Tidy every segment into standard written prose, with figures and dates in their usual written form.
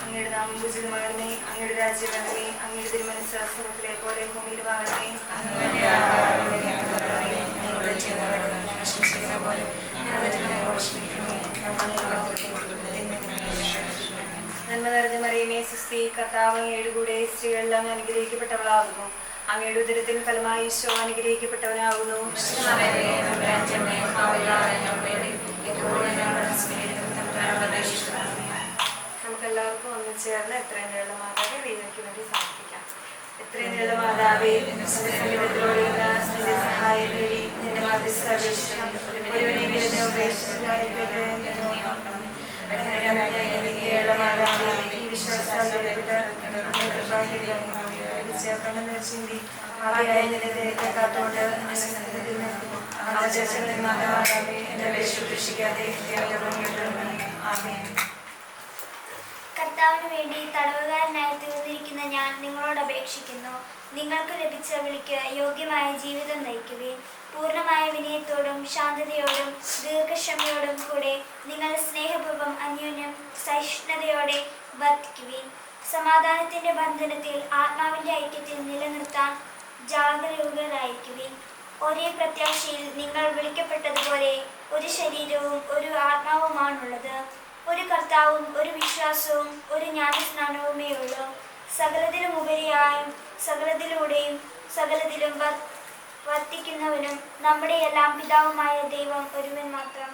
അങ്ങയുടെ നാമം പൂജിതമാകണമേ. അങ്ങയുടെ രാജ്യം വരണമേ. അങ്ങയുടെ തിരുമനസ്സ് സ്വർഗ്ഗത്തിലെ പോലെ ഭൂമിയിലുമാകണമേ. നന്മ നിറഞ്ഞ മറിയമേ, സുസ്തി, കർത്താവ് അങ്ങയുടെ കൂടെ, സ്ത്രീകളിൽ അങ്ങ് അനുഗ്രഹിക്കപ്പെട്ടവളാകുന്നു. അങ്ങയുടെ ഉദരത്തിൻ ഫലമായി ഈശോ അനുഗ്രഹിക്കപ്പെട്ടവനാകുന്നു. നമുക്കെല്ലാവർക്കും ഒന്നു ചേർന്ന് എത്രയും നീള മാതാവേ ദൈവയ്ക്ക് വേണ്ടി സമർപ്പിക്കാം. എത്രയും നീള മാതാവേ, സംഗീതത്തിലൂടെയുള്ള സഹായം നേടി നിന്റെ മാതൃസ്ഥാപേക്ഷിക്കണം. ഒരുവനെങ്കിലും ഉപേക്ഷിച്ചിട്ടുള്ള മാതാവേ, ഈ വിശ്വാസത്തോടെ ചിന്തി കാത്തോണ്ട് എന്റെ പേശ ഉപേക്ഷിക്കാതെ കർത്താവിന് വേണ്ടി തടവുകാരനായി തീർന്നിരിക്കുന്ന ഞാൻ നിങ്ങളോട് അപേക്ഷിക്കുന്നു. നിങ്ങൾക്ക് ലഭിച്ച വിളിക്ക് യോഗ്യമായ ജീവിതം നയിക്കുവിൻ. പൂർണ്ണമായ വിനയത്തോടും ശാന്തതയോടും ദീർഘക്ഷമയോടും കൂടെ നിങ്ങളുടെ സ്നേഹപൂർവ്വം അന്യോന്യം സഹിഷ്ണുതയോടെ വർത്തിക്കുവിൻ. സമാധാനത്തിന്റെ ബന്ധനത്തിൽ ആത്മാവിന്റെ ഐക്യത്തിൽ നിലനിർത്താൻ ജാഗരൂകരായിരിക്കുവിൻ. ഒരേ പ്രത്യാശയിൽ നിങ്ങൾ വിളിക്കപ്പെട്ടതുപോലെ ഒരു ശരീരവും ഒരു ആത്മാവുമാണുള്ളത്. ഒരു കർത്താവും ഒരു വിശ്വാസവും ഒരു ജ്ഞാനസ്നാനവുമേ ഉള്ളൂ. സകലത്തിലും ഉപരിയായും സകലത്തിലൂടെയും സകലത്തിലും വർത്തിക്കുന്നവനും നമ്മുടെ എല്ലാം പിതാവുമായ ദൈവം ഒരുവൻ മാത്രം.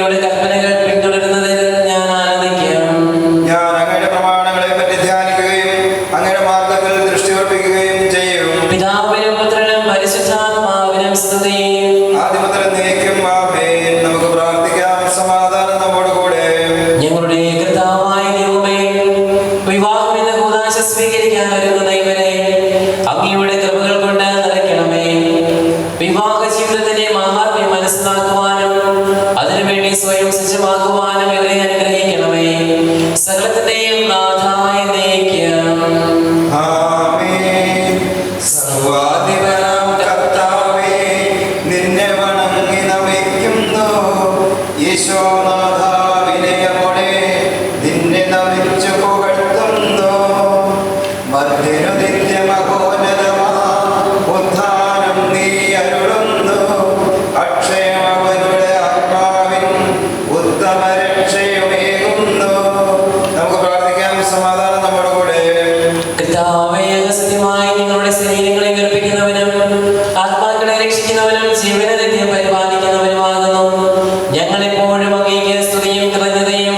അങ്ങയുടെ കൽപ്പനകൾ പിന്തുടരുന്നതിൽ ഞാൻ ആനന്ദിക്കും. ഞാൻ അങ്ങയുടെ പ്രമാണങ്ങളെ പറ്റി ധ്യാനിക്കുകയും അങ്ങയുടെ മാർഗ്ഗത്തിൽ ദൃഷ്ടി ഉറപ്പിക്കുകയും ചെയ്യും. പിതാവിനും പുത്രനും പരിശുദ്ധാത്മാവിനും സ്തുതി. ആദ്യം മുതൽ എന്നേക്കും ആമേൻ. നമുക്ക് പ്രാർത്ഥിക്കാം. സമാധാനം നമ്മോടുകൂടെ. ഞങ്ങളുടെ കർത്താവായ ദൈവമേ, വിവാഹം എന്ന കൂദാശ സ്വീകരിക്കാൻ ഒരുങ്ങുന്ന ഇവരെ അങ്ങയുടെ കൃപകൾ കൊണ്ട് നിറയ്ക്കണമേ. വിവാഹ ജീവിതത്തിന്റെ മഹാത്മ്യം മനസ്സിലാക്കുവാനും അതിനുവേണ്ടി സ്വയം സജ്ജമാക്കുവാനും ഇവരെ അനുഗ്രഹിക്കണമേ. സകലത്തിന്റെയും നാഥായ എന്നേക്കും. ആമേൻ. സർവ്വാധിപനാം കർത്താവേ, നിന്നെ വണങ്ങി നമിക്കുന്നു. ഈശോനാഥ, വിനയമോടെ നിന്നെ നമിച്ചു പുകഴ്ത്തുന്നു. മർത്യനു നിത്യമഹോന്നതമാ ഉദ്ധാനം നീ അരുളുന്നു. അക്ഷയമവരുടെ ആത്മാവിൻ ഉത്തമ രക്ഷയുമേകുന്നു. നമുക്ക് പ്രാർത്ഥിക്കാം. സമാധാനം നമ്മുടെ കൂടെ. കർത്താവേ, സത്യമായി നിങ്ങളുടെ ശരീരങ്ങളെ ഉയർപ്പിക്കുന്നവനും ആത്മാക്കളെ രക്ഷിക്കുന്നവനും ജീവനെ നിത്യം പരിപാലിക്കുന്നവനുമാകുന്നു. ഞങ്ങളെപ്പോഴും അങ്ങേക്ക് സ്തുതിയും കൃതജ്ഞതയും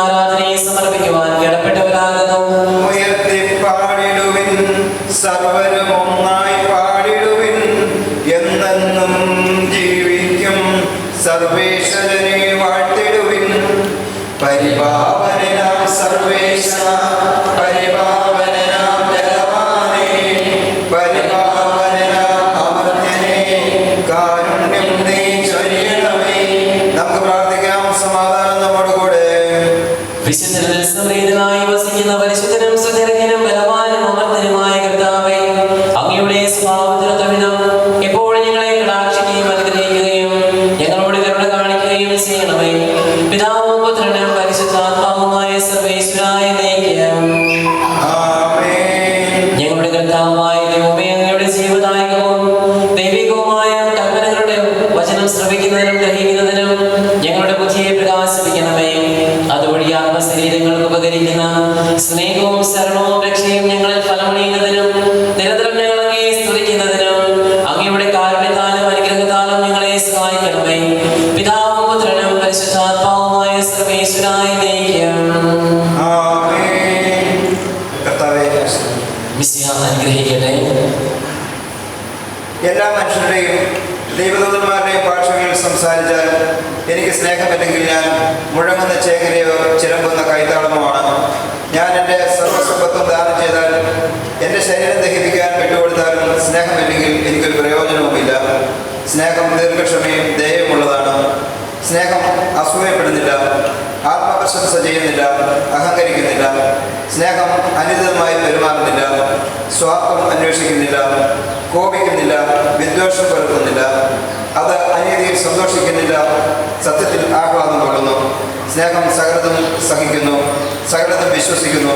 ആരാധനയും സമർപ്പിക്കുവാൻ കടപ്പെട്ടവരാകുന്നു. ഉയർത്തി പാടിടുവിൻ, സർവരും ഒന്നായി പാടിടുവിൻ. എന്നെന്നും ജീവിക്കും സർവേശ്വരനെ വാഴ്ത്തിടുവിൻ. പരിപാവനാം സർവേശ, പരിപാവനാം ബലവാനേ, പരിപാവനാം അമർത്യനേ, കാരുണ്യം നീ ചൊരിയണമേ. നമുക്ക് പ്രാർത്ഥിക്കാം. സമാധാനം നമ്മുടെ കൂടെ. വിശുദ്ധരിൽ സംപ്രീതനായി വസിക്കുന്ന പരിശുദ്ധനും സുധീരനും ബലവാനും അമർത്തനുമായ കർത്താവേ, അങ്ങയുടെ സ്വഭാവത്തിനൊത്തവിധം എപ്പോഴും ഞങ്ങളെ കടാക്ഷിക്കുകയും അനുഗ്രഹിക്കുകയും ഞങ്ങളോട് കരുണ കാണിക്കുകയും ചെയ്യണമേ. പിതാവും പുത്രനും പരിശുദ്ധാത്മാവുമായ സർവേശ്വരായ എന്നേക്കും. ആമേൻ. ഞങ്ങളുടെ കർത്താവായ ദൈവമേ, അങ്ങയുടെ ജീവദായകവും ദൈവികവുമായ കൽപ്പനകളുടെ വചനം ശ്രവിക്കുന്നതിനും ഗ്രഹിക്കുന്നതിനും ഞങ്ങളുടെ ബുദ്ധിയെ പ്രകാശിപ്പിക്കണമേ. അതുവഴി ആത്മശരീരങ്ങൾക്ക് ഉപകരിക്കുന്ന സ്നേഹവും ശരണവും രക്ഷയും ഞങ്ങളിൽ ഫലമണിയുന്നതിനും നിരന്തരം ഞങ്ങൾ അങ്ങയെ സ്തുതിക്കുന്നതിനും അങ്ങയുടെ കാരുണ്യത്താലും അനുഗ്രഹത്താലും ഞങ്ങളെ സഹായിക്കണമേ. പിതാവും പുത്രനും പരിശുദ്ധാത്മാവുമായ സർവേശ്വരായ എന്നേക്കും. ആമേൻ. കർത്താവേ, മിശിഹ അനുഗ്രഹിക്കട്ടെ. എല്ലാ മനുഷ്യരുടെയും ദൈവദൂതന്മാരുടെയും ഭാഷകളിൽ സംസാരിച്ചാലും എനിക്ക് സ്നേഹമില്ലെങ്കിൽ ഞാൻ മുഴങ്ങുന്ന ചേകരയോ ചിലമ്പുന്ന കൈത്താളമോ. ഞാൻ എൻ്റെ സർവ്വസമ്പത്തും ദാനം ചെയ്താൽ എൻ്റെ ശരീരം ദഹിപ്പിക്കാൻ വിട്ടുകൊടുത്താലും സ്നേഹമില്ലെങ്കിൽ എനിക്കൊരു പ്രയോജനവുമില്ല. സ്നേഹം ദീർഘക്ഷമയും ദയവുമുള്ളതാണ്. സ്നേഹം അസൂയപ്പെടുന്നില്ല, ആത്മപ്രശംസ ചെയ്യുന്നില്ല, അഹങ്കരിക്കുന്നില്ല. സ്നേഹം അനുചിതമായി പെരുമാറുന്നില്ല, സ്വാർത്ഥം അന്വേഷിക്കുന്നില്ല, കോപിക്കുന്നില്ല, വിദ്വേഷം പുലർത്തുന്നില്ല. അത് അനീതിയിൽ സന്തോഷിക്കുന്നില്ല, സത്യത്തിൽ ആഹ്ലാദം കൊള്ളുന്നു. സ്നേഹം സകലതും സഹിക്കുന്നു, സകലതും വിശ്വസിക്കുന്നു,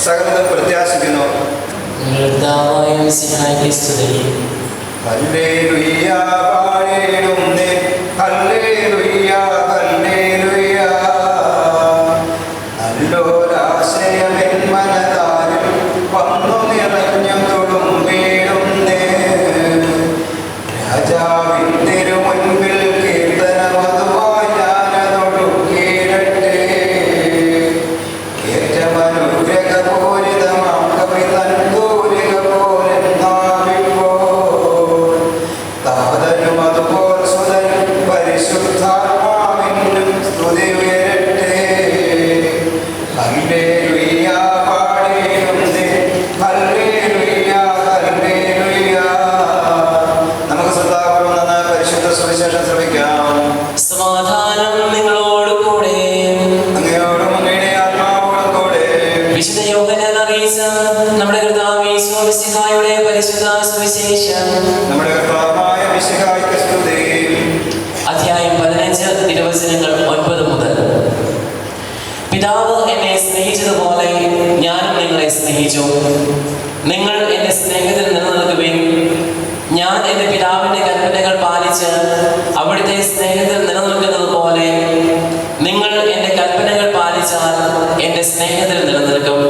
സകലതും പ്രത്യാശിക്കുന്നു. ഹല്ലേലൂയ പാടിടുന്നേ, ഹല്ലേലൂയ ഹല്ലേലൂയ. നല്ലൊരാശയമെൻ മനതാരിൽ വന്നു നിറഞ്ഞു തുളുമ്പിടുന്നേ. രാജാവിൻ തിരുമുൻപിൽ കീർത്തനമതുമായി ഞാനതൊടുക്കിയിടട്ടെ. ഏറ്റമനുഗ്രഹപൂരിതമാം കവി തൻ തൂലിക പോലെന്നാവിപ്പോൾ താതനും അതുപോൽ സുതൻ പരിശുദ്ധാത്മാവിനും സ്തുതി ഉയരട്ടെ. ഹല്ലേലൂയ പാടിടുന്നേ, ഹല്ലേലൂയ ഹല്ലേലൂയ. നമുക്ക് ശ്രദ്ധാപൂർവ്വം നിന്ന് പരിശുദ്ധ സുവിശേഷം ശ്രമിക്കാം. സമാധാനം നിങ്ങളോട് കൂടെ. അങ്ങയോടും അങ്ങയുടെ ആത്മാവോടും കൂടെ. വിശുദ്ധ യോഹന്നാൻ അറിയിച്ച നമ്മുടെ കർത്താവ് യേശു മിശിഹായുടെ പരിശുദ്ധ സുവിശേഷം. നമ്മുടെ കർത്താവായ മിശിഹായ്ക്ക് സ്തുതി. അധ്യായം 15 തിരുവചനങ്ങൾ 9 മുതൽ. പിതാവ് എന്നെ സ്നേഹിച്ചതുപോലെ ഞാനും നിങ്ങളെ സ്നേഹിച്ചു. നിങ്ങൾ എന്റെ സ്നേഹത്തിൽ നിലനിൽക്കുവിൻ. ഞാൻ എന്റെ പിതാവിന്റെ കൽപ്പനകൾ പാലിച്ച് അവിടുത്തെ സ്നേഹത്തിൽ നിലനിൽക്കുന്നത് പോലെ നിങ്ങൾ എന്റെ കൽപ്പനകൾ പാലിച്ചാൽ എന്റെ സ്നേഹത്തിൽ നിലനിൽക്കും.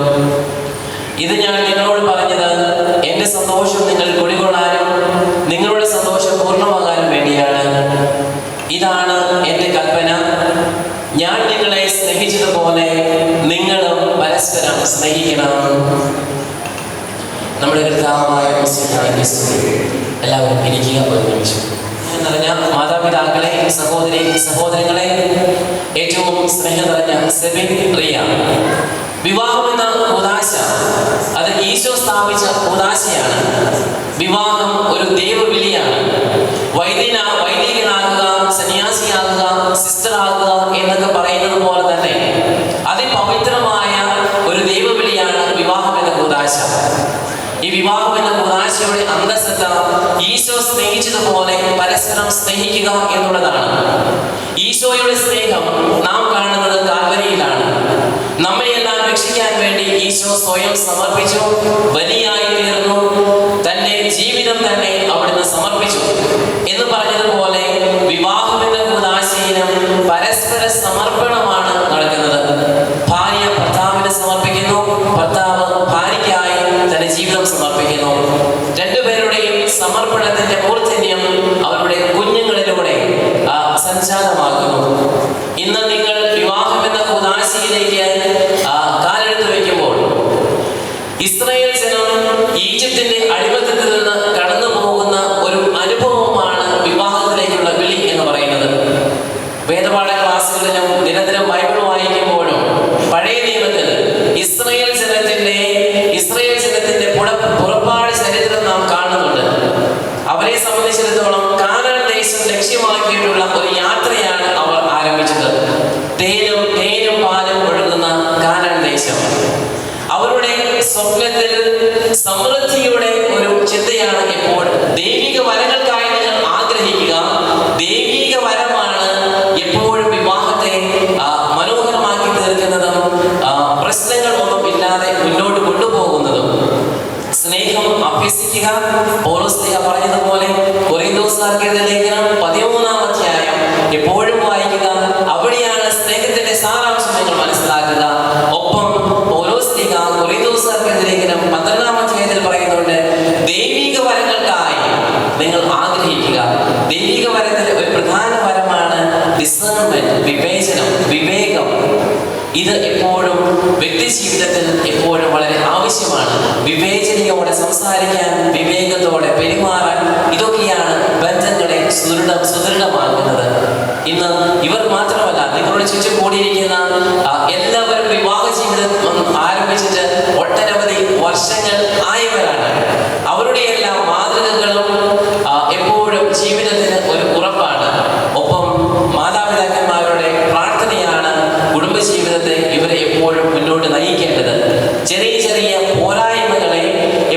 ഇത് ഞാൻ നിങ്ങളോട് പറഞ്ഞത് എന്റെ സന്തോഷം നിങ്ങൾ കുടികൊള്ളാനും നിങ്ങളുടെ സന്തോഷം പൂർണ്ണമാകാനും വേണ്ടിയാണ്. ഇതാണ് എന്റെ കൽപ്പന, ഞാൻ നിങ്ങളെ സ്നേഹിച്ചതുപോലെ നിങ്ങളും പരസ്പരം സ്നേഹിക്കണം. നമ്മുടെ കർത്താവായ എല്ലാവരും ഇരിക്കുക. ഒരു നിമിഷം നിറഞ്ഞ മാതാപിതാക്കളെ, സഹോദരി സഹോദരങ്ങളെ, ഏറ്റവും സ്നേഹം നിറഞ്ഞ സെബിൻ, റിയ, വിവാഹം എന്ന കൂദാശ അത് ഈശോ സ്ഥാപിച്ച കൂദാശയാണ്. വിവാഹം ഒരു ദൈവവിളിയാണ്. വൈദികനാകുക, സന്യാസിയാകുക, സിസ്റ്റർ ആകുക എന്നൊക്കെ പറയുന്നത് പോലെ തന്നെ അതിപവിത്രമായ ഒരു ദൈവവിളിയാണ് വിവാഹം എന്ന കൂദാശ. ഈ വിവാഹം എന്ന കൂദാശയുടെ അന്തസ്സത്ത ഈശോ സ്നേഹിച്ചതുപോലെ പരസ്പരം സ്നേഹിക്കുക എന്നുള്ളതാണ്. ഈശോയുടെ സ്നേഹം നാം കാണുന്നത് കാൽവരിയിലാണ്. നമ്മയെല്ലാം രക്ഷിക്കാൻ വേണ്ടി ഈശോ സ്വയം സമർപ്പിച്ചു, ബലിയായി തീർന്നു, തന്റെ ജീവിതം തന്നെ അവിടുന്ന് സമർപ്പിച്ചു എന്ന് പറഞ്ഞതുപോലെ വിവാഹം എന്ന കൂദാശയിലും പരസ്പര സമർപ്പണമാണ് നടക്കുന്നത്. ഭാര്യ ഭർത്താവിനെ സമർപ്പിക്കുന്നു, ഭർത്താവ് ഭാര്യയ്ക്കായി തന്റെ ജീവിതം സമർപ്പിക്കുന്നു. രണ്ടുപേരുടെയും സമർപ്പണത്തിന്റെ മൂർധന്യം അവരുടെ കുഞ്ഞുങ്ങളിലൂടെ സഞ്ചാരമാകുന്നു. ഇന്ന് നിങ്ങൾ വിവാഹം എന്ന കൂദാശയിലേക്ക് കാലെടുത്ത് വയ്ക്കുമ്പോൾ ഇസ്രായേൽ ജനം ഈജിപ്തിന്റെ അടിമത്തത്തിൽ നിന്ന് കടന്നു പോകുന്ന ഒരു അനുഭവമാണ് വിവാഹത്തിലേക്കുള്ള വിളി എന്ന് പറയുന്നത്. വേദപാഠ ക്ലാസ്സുകളിലും നിരന്തരം ബൈബിൾ വായിക്കുമ്പോഴും പഴയ നിയമത്തിൽ ഇസ്രായേൽ ജനത്തിന്റെ പുറപ്പാട് ചരിത്രം നാം കാണുന്നുണ്ട്. അവരെ സംബന്ധിച്ചിടത്തോളം കാനാൻ ദേശം ലക്ഷ്യമാക്കിയിട്ടുള്ള ഒരു യാത്രയാണ് അവർ ആരംഭിച്ചത്. തേനും പാലും ഒഴുകുന്ന കാനാൻ ദേശം. അവരുടെ സ്വപ്നത്തിൽ സമൃദ്ധിയുടെ ഒരു ചിന്തയാണ് എപ്പോൾ. ദൈവിക വരങ്ങൾക്കായി നിങ്ങൾ ആഗ്രഹിക്കുക. ദൈവിക വരമാണ് എപ്പോഴും വിവാഹത്തെ മനോഹരമാക്കി തീർക്കുന്നതും പ്രശ്നങ്ങൾ ഒന്നും ഇല്ലാതെ മുന്നോട്ട് കൊണ്ടുപോകുന്നതും. സ്നേഹം അഭ്യസിക്കുക. പൗലോസ് പറഞ്ഞതുപോലെ കൊരിന്തോസ്യർക്കെഴുതിയ ലേഖനം 13-ാം അധ്യായം എപ്പോഴും വായിക്കുക. അവിടെയാണ് സ്നേഹത്തിന്റെ സാരാംശം നിങ്ങൾ മനസ്സിലാക്കുക. ഒപ്പം പൗലോസ് കൊരിന്തോസ്യർക്കെഴുതിയ ലേഖനം 12-ാം അധ്യായത്തിൽ പറയുന്നുണ്ട്, ദൈവിക വരങ്ങൾക്കായി നിങ്ങൾ ആഗ്രഹിക്കുക. ദൈവിക വരത്തിൽ ഒരു പ്രധാന വരമാണ് ഡിസേൺമെന്റ്, വിവേചനം, വിവേകം. ഇത് എപ്പോഴും വ്യക്തി ജീവിതത്തിൽ എപ്പോഴും വളരെ ആവശ്യമാണ്. വിവേചനയോടെ സംസാരിക്കാൻ, വിവേകത്തോടെ പെരുമാറാൻ, ഇതൊക്കെയാണ് ബന്ധങ്ങളെ സുദൃഢമാക്കുന്നത്. ഇന്ന് ഇവർ മാത്രമല്ല, നിങ്ങളുടെ ചുറ്റും കൂടിയിരിക്കുന്ന എല്ലാവരും വിവാഹ ജീവിതം ആരംഭിച്ചിട്ട് ഒട്ടനവധി വർഷങ്ങൾ ആയവരാണ്. അവരുടെ എല്ലാം മാതൃകകളും എപ്പോഴും ജീവിതത്തിന് ഒരു ഉറപ്പാണ്. ഒപ്പം മാതാപിതാക്കന്മാരുടെ പ്രാർത്ഥനയാണ് കുടുംബജീവിതത്തെ ഇവരെ എപ്പോഴും മുന്നോട്ട് നയിക്കേണ്ടത്. ചെറിയ ചെറിയ പോരായ്മകളെ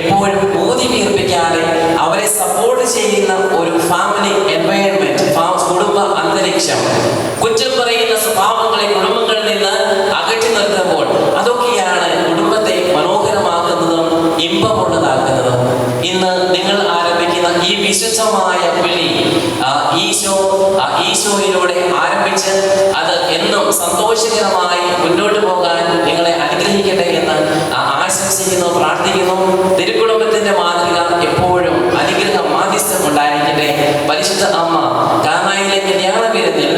എപ്പോഴും ഊതി വീർപ്പിക്കാതെ അവരെ സപ്പോർട്ട് ചെയ്യുന്ന ഒരു ഫാമിലി എൻവയൺമെന്റ്, കുടുംബ അന്തരീക്ഷം. കുറ്റം പറയുന്ന സ്വഭാവങ്ങളെ കുടുംബങ്ങളിൽ നിന്ന് അകറ്റി നിർത്തുമ്പോൾ അതൊക്കെയാണ് കുടുംബത്തെ മനോഹരമാക്കുന്നതും ഇമ്പമുള്ളതാക്കുന്നതും. ഇന്ന് നിങ്ങൾ ആരംഭിക്കുന്ന ഈ വിശുദ്ധമായ വിളി ഈശോയിലൂടെ ആരംഭിച്ച് അത് എന്നും സന്തോഷകരമായി മുന്നോട്ട് പോകാൻ നിങ്ങളെ അനുഗ്രഹിക്കട്ടെ എന്ന് ആശംസിക്കുന്നു, പ്രാർത്ഥിക്കുന്നു. തിരുക്കുടുംബത്തിന്റെ മാതൃക എപ്പോഴും അനുഗ്രഹ മാധ്യസ്ഥം ഉണ്ടായിരിക്കട്ടെ. പരിശുദ്ധ അമ്മ കാനായിലെ കല്യാണ വിരുന്നിൽ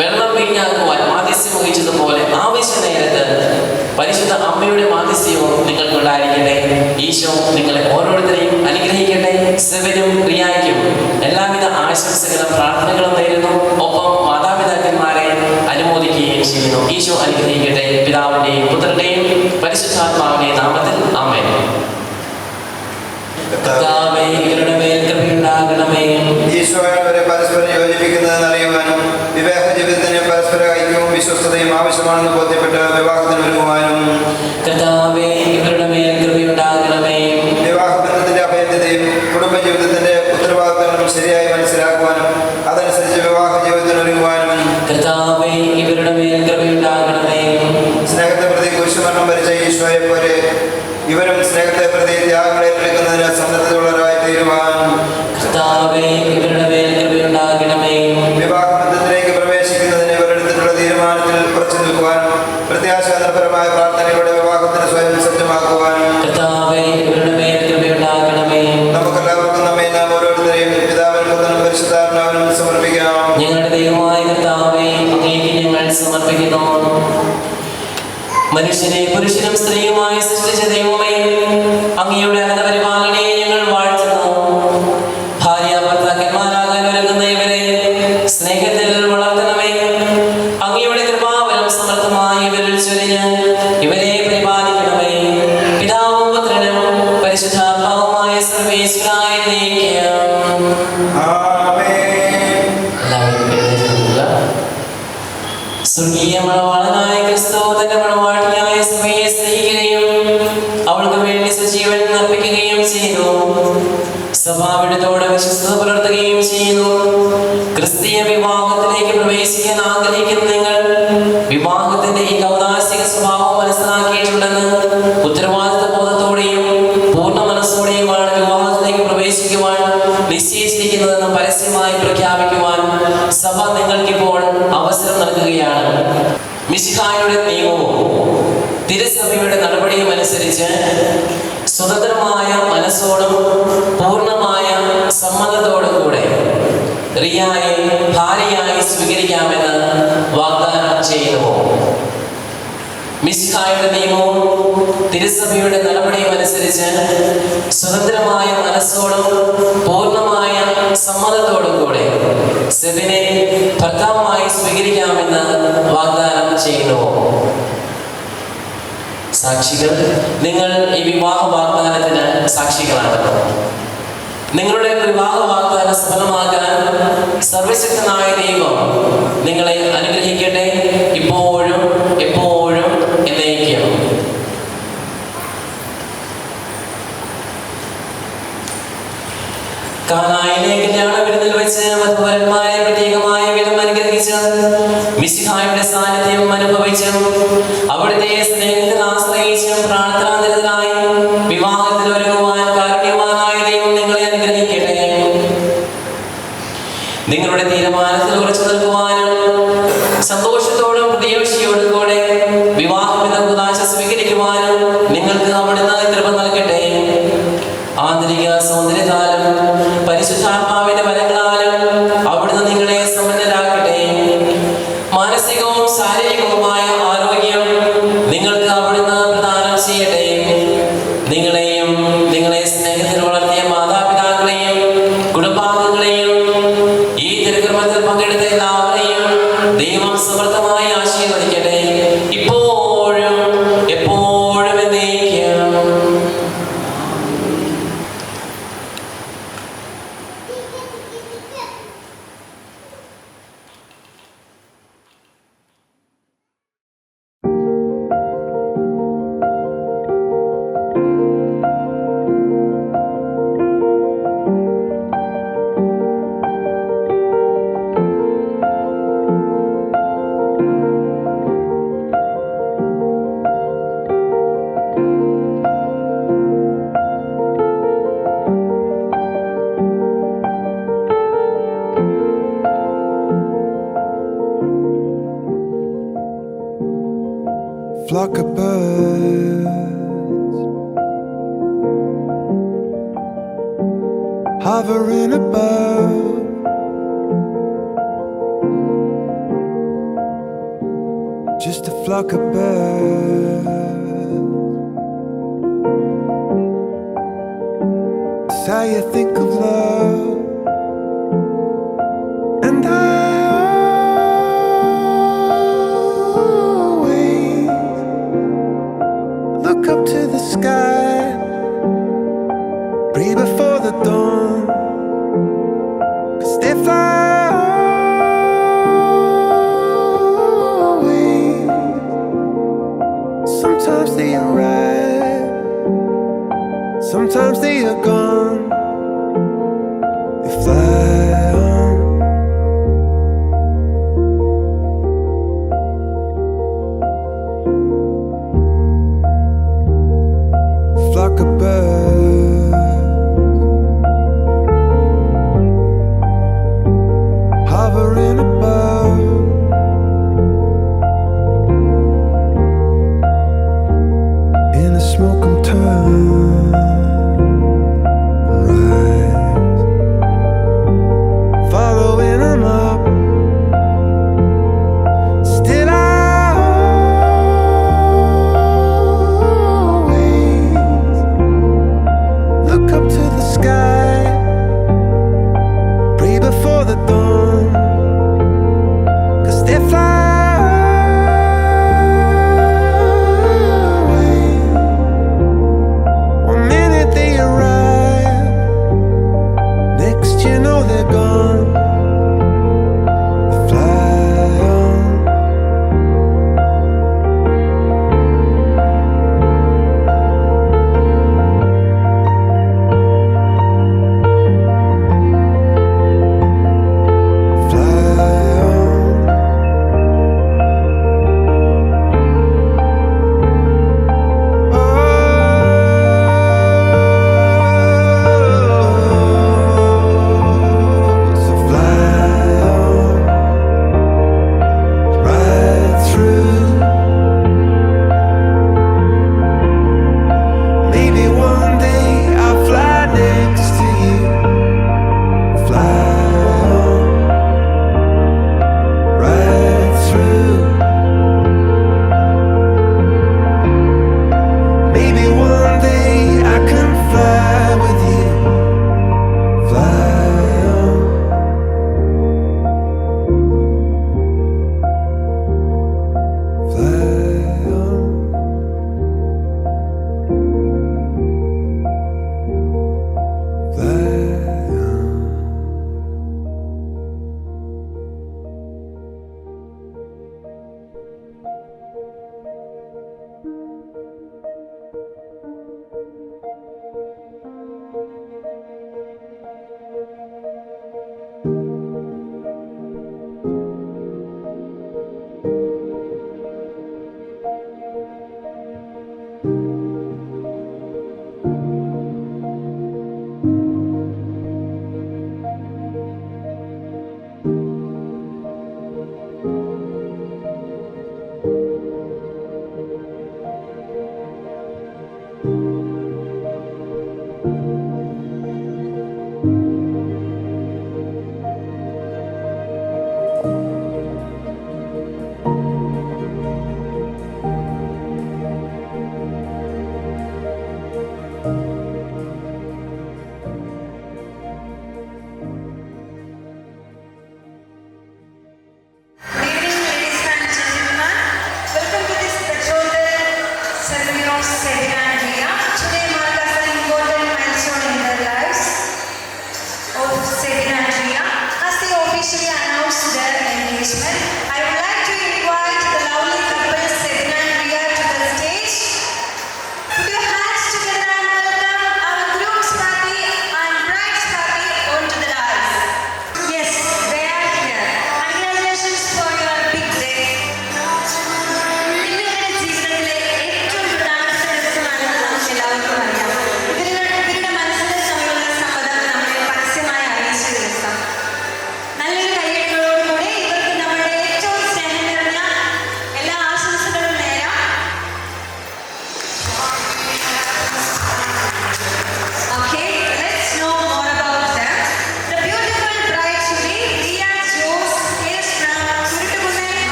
വെള്ളം വീഞ്ഞാക്കുവാൻ മാധ്യസ്ഥ്യം വഹിച്ചതുപോലെ ആവശ്യ നേരത്ത് പരിശുദ്ധ അമ്മയുടെ മാധ്യസ്ഥ്യവും നിങ്ങൾക്കുണ്ടായിരിക്കട്ടെ. ഈശോ നിങ്ങളെ ഓരോരുത്തരെയും അനുഗ്രഹിക്കട്ടെ. സെവനും റിയായ്ക്കും എല്ലാവിധ ആശംസകളും പ്രാർത്ഥനകളും നേരുന്നു. ഒപ്പം മാതാപിതാക്കന്മാരെ അനുമോദിക്കുകയും ചെയ്യുന്നു. ഈശോ അനുഗ്രഹിക്കട്ടെ. പിതാവിന്റെയും പുത്രന്റെയും പരിശുദ്ധാത്മാവിന്റെയും നാമത്തിൽ ആമേൻ. കർത്താവേ, ഇവരുടെ മേൽ കൃപയുണ്ടാകണമേ. ഈശോയെ പരസ്പരം യോജിപ്പിക്കുന്നതെന്ന് അറിയുവാനും വിവാഹ ജീവിതത്തിന് പരസ്പര ഐക്യവും വിശ്വസ്തതയും ആവശ്യമാണെന്ന് ബോധ്യപ്പെട്ട് വിവാഹത്തിന് ഒരുങ്ങുവാനും കർത്താവേ, ഇവരുടെ മേൽ കൃപയുണ്ടാകണമേ. വിവാഹ ബന്ധത്തിന്റെ അഭേദ്യതയും കുടുംബജീവിതത്തിന്റെ ഉത്തരവാദിത്തങ്ങളും ശരിയായി മനസ്സിലാക്കുവാനും അതനുസരിച്ച് വിവാഹ ജീവിതത്തിന് ഒരുങ്ങുവാനും കർത്താവേ, ഇവരുടെ മേൽ കൃപയുണ്ടാകണമേ. സ്നേഹത്തെ പ്രതി കുരിശുമരണം വരിച്ച ഈശോയെ പോലെ ഇവരും സ്നേഹത്തെ പ്രതി ത്യാഗങ്ങളെ ഏറ്റെടുക്കുന്നതിന് സന്നദ്ധതയുള്ളവരായി തീരുവാൻ കർത്താവേ, ഇവരുടെ മേൽ കൃപയുണ്ടാകണമേ. വിവാഹ ബന്ധത്തിലേക്ക് പ്രവേശിക്കുന്നതിന് ഇവരെടുത്തിട്ടുള്ള തീരുമാനത്തിൽ ഉറച്ചു നിൽക്കുവാനും പ്രത്യാശാപരമായ പ്രാർത്ഥനയിലൂടെ വിവാഹത്തിന് സ്വയം സജ്ജമാക്കുവാനും കർത്താവേ, ഇവരുടെ മേൽ കൃപയുണ്ടാകണമേ. നമുക്കെല്ലാവർക്കും നമ്മെ നാം ഓരോരുത്തരെയും പിതാവിനും പുത്രനും പരിശുദ്ധാത്മാവിനും സമർപ്പിക്കാം. ഞങ്ങളുടെ ദൈവമായ കർത്താവേ, സമർപ്പിക്കുന്നു. മനുഷ്യനെ പുരുഷനും സ്ത്രീയുമായി സൃഷ്ടിച്ച ദൈവമേ, അങ്ങയുടെ അനന്ത പരിപാലനയെ ഞങ്ങൾ വാഴ്ത്തുന്നു. ഭാര്യ ഭർത്താക്കന്മാരാകാൻ ഒരുങ്ങുന്ന ഇവരെ സ്നേഹത്തിൽ വളർത്തണമേ. അങ്ങയുടെ കൃപാവരം സമർത്ഥമായി ഇവരിൽ ചൊരിഞ്ഞ് ഇവരെ പരിപാലിക്കണമേ. പിതാവും പുത്രനും പരിശുദ്ധാത്മാവുമായ സർവേശ്വരായ സ്വർഗീയ മണവാളനായ ക്രിസ്തു തന്റെ മണവാട്ടിയായ സഭയെ സ്നേഹിക്കുകയും അവൾക്ക് വേണ്ടി സജീവൻ അർപ്പിക്കുകയും ചെയ്തു. സഭാവിടത്തോടെ വിശ്വസ്തത പുലർത്തുകയും ചെയ്യുന്നു. ക്രിസ്തീയ വിവാഹത്തിലേക്ക് പ്രവേശിക്കാൻ ആഗ്രഹിക്കുന്ന നിങ്ങൾ വിവാഹത്തിന്റെ ഈ ഔദാസിക സ്വഭാവം മനസ്സിലാക്കിയിട്ടുണ്ടെന്ന് ഉത്തരവാദിത്ത ബോധത്തോടെയും പൂർണ്ണ മനസ്സോടെയുമാണ് വിവാഹത്തിലേക്ക് പ്രവേശിക്കുവാൻ നിശ്ചയിച്ചിരിക്കുന്നതെന്ന് പരസ്യമായി പ്രഖ്യാപിക്കുവാൻ സഭ നിങ്ങൾക്കിപ്പോൾ അവസരം നൽകുകയാണ്. മിശിഹായുടെ നിയമവും തിരുസഭയുടെ നടപടിയും അനുസരിച്ച് സ്വതന്ത്രമായ മനസ്സോടും പൂർണ്ണമായ സമ്മതത്തോടും കൂടെ റിയായെ ഭാര്യയായി സ്വീകരിക്കാമെന്ന് വാഗ്ദാനം ചെയ്യുന്നു. മിശിഹായുടെ നിയമവും തിരുസഭയുടെ നടപടിയും അനുസരിച്ച് സ്വതന്ത്രമായ മനസ്സോടും പൂർണ്ണമായ സമ്മതത്തോടും കൂടെ സെബിനെ ഭർത്താവായി സ്വീകരിക്കാമെന്ന് വാഗ്ദാനം ചെയ്യുന്നു. സാക്ഷികൾ, നിങ്ങൾ ഈ വിവാഹ വാഗ്ദാനത്തിന് സാക്ഷികളാണ്. നിങ്ങളുടെ വിവാഹ വാഗ്ദാനം സഫലമാക്കാൻ സർവശക്തനായ ദൈവം നിങ്ങളെ അനുഗ്രഹിക്കട്ടെ, ഇപ്പോഴും എപ്പോഴും എന്നേക്കും. കാനായിലെ കല്യാണ വിരുന്നിൽ വെച്ച് വധുവരന്മാരെ പ്രത്യേകമായ വിധം അനുഗ്രഹിച്ച് മിശിഹായുടെ സാന്നിധ്യം അനുഭവിച്ചും അവിടുത്തെ സ്നേഹത്തിൽ ആശ്രയിച്ചും പ്രാർത്ഥനാനിരതരായി വിവാഹത്തിൽ ഒരുങ്ങുവാൻ കാരുണ്യവാനായ ദൈവം നിങ്ങളെ അനുഗ്രഹിക്കട്ടെ. നിങ്ങളുടെ തീരുമാനത്തിൽ ഉറച്ചു നിൽക്കുവാനും സന്തോഷത്തോടും പ്രതീക്ഷയോടും കൂടെ വിവാഹം എന്ന ഉദാശ സ്വീകരിക്കുവാനും നിങ്ങൾക്ക് അവിടുന്ന് കൃപ നൽകട്ടെ. ആന്തരിക സൗന്ദര്യത്താലും പരിശുദ്ധാത്മാവിന്റെ വരങ്ങളാലും അവിടുന്ന് നിങ്ങളെ സമ്പന്നരാക്കട്ടെ. മാനസികവും ശാരീരികവുമായ ആരോഗ്യം നിങ്ങൾക്ക് അവിടുന്ന് പ്രദാനം ചെയ്യട്ടെ. നിങ്ങളെയും നിങ്ങളെ സ്നേഹത്തിൽ വളർത്തിയ മാതാപിതാക്കളെയും കുടുംബാംഗങ്ങളെയും ഈ തിരുക്കർമ്മത്തിൽ പങ്കെടുത്ത എല്ലാവരെയും ദൈവം സമൃദ്ധമായി ആശീർവദിക്കട്ടെ, ഇപ്പോഴും എപ്പോഴും എന്നേക്കും. Flock of birds hovering above, just a flock of birds. It's how you think of love.